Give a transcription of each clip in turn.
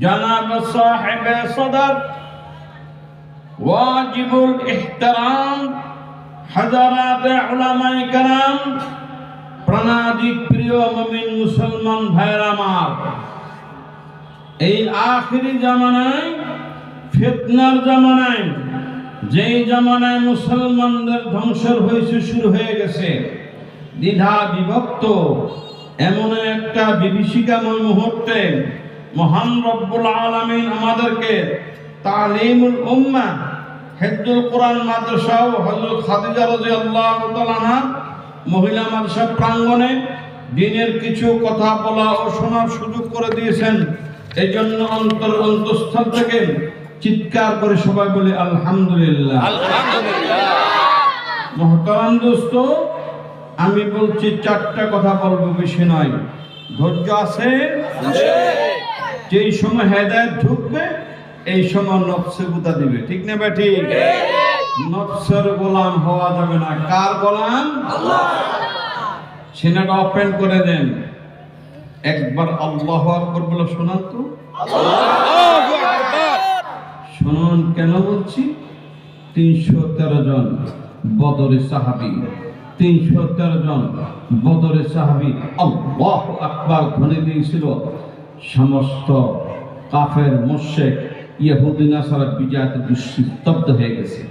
জনাব সাহেবে সদর ওয়াজিবুল ইহতারাম হাজারাত উলামায়ে কেরাম, প্রাণাধিক প্রিয় মুমিন মুসলমান ভাইরা আমার, এই আখিরি জামানায়, ফিতনার জামানায়, যেই জামানায় মুসলমানদের ধ্বংসের হয়েছে শুরু হয়ে গেছে, দ্বিধা বিভক্ত এমন একটা বিভীষিকাময় মুহূর্তে মহান রব্বুল আলামিন আমাদেরকে তালিমুল উম্মাহ হিফজুল কোরআন মাদ্রাসা ও হযরত খাদিজা রাদিয়াল্লাহু তাআলা আনহা মহিলা মাদ্রাসা প্রাঙ্গণে দ্বীনের কিছু কথা বলা ও শোনার সুযোগ করে দিয়েছেন। এই জন্য অন্তঃস্থল থেকে চিৎকার করে সবাই বলে আলহামদুলিল্লাহ। আলহামদুলিল্লাহ। মুহতারাম দোস্ত, আমি বলছি চারটা কথা বলবো, বেশি নয়। ধৈর্য আছে? যেই সময় হেদায়েত ঢুকবে এই সময় নফসে গুতা দিবে, ঠিক না বেঠি? নফসের গোলাম হওয়া যাবে না। কার গোলাম? আল্লাহ। সিনাটা ওপেন করে দেন, একবার আল্লাহু আকবার বলে শোনান তো। আল্লাহু আকবার। শুনুন কেন বলছি। 313 জন বদরের সাহাবী, 313 জন বদরের সাহাবী আল্লাহু আকবার ধ্বনি দিয়েছিল। সমস্ত কাফের মুশরিক ইহুদি নাসারা বিজয়তে দুঃস্তব্ধ হয়ে গেছে।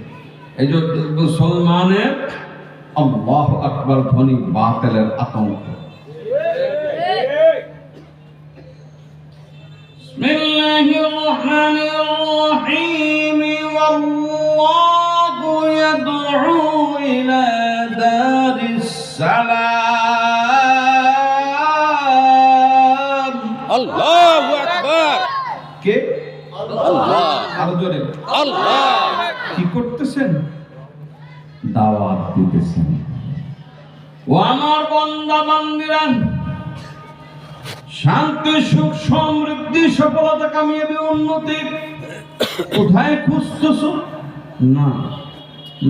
এই যে মুসলমানের আল্লাহু আকবার ধ্বনি বাতিলের আতঙ্ক। বিসমিল্লাহির রহমানির রহিম। ওয়াল্লাহু ইয়াদউ ইলা দারিস সালাম। আল্লাহু আকবার। কে? আল্লাহ। আরো জোরে আল্লাহ। কি করতেছেন? দাওয়াত দিতেছেন। ও আমার বান্দা বান্দীরা, শান্তি সুখ সমৃদ্ধি সফলতা কামিয়াবি উন্নতি কোথায় খুঁজতেছ? না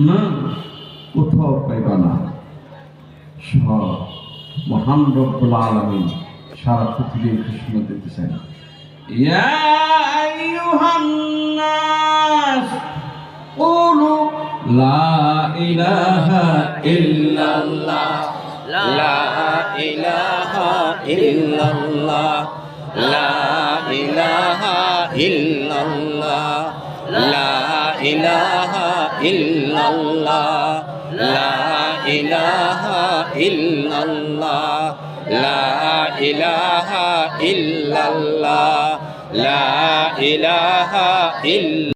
না, কোথাও পাইবা না। সব মহান রব্বুল আলামিন সারা পৃথিবীর ঘোষণা দিতেছেন। ইয়া আইয়ুহান নাস কুলু লা ইলাহা ইল্লাল্লাহ। লা ইলাহা ইল্লাল্লাহ। লা ইলাহা ইল্লাল্লাহ। লা ইলাহা ইল্লাল্লাহ। লা ইলাহা ইল্লাল্লাহ। লা ইলাহা ইল্লাল্লাহ। লা ইলাহা ইল্লাল্লাহ।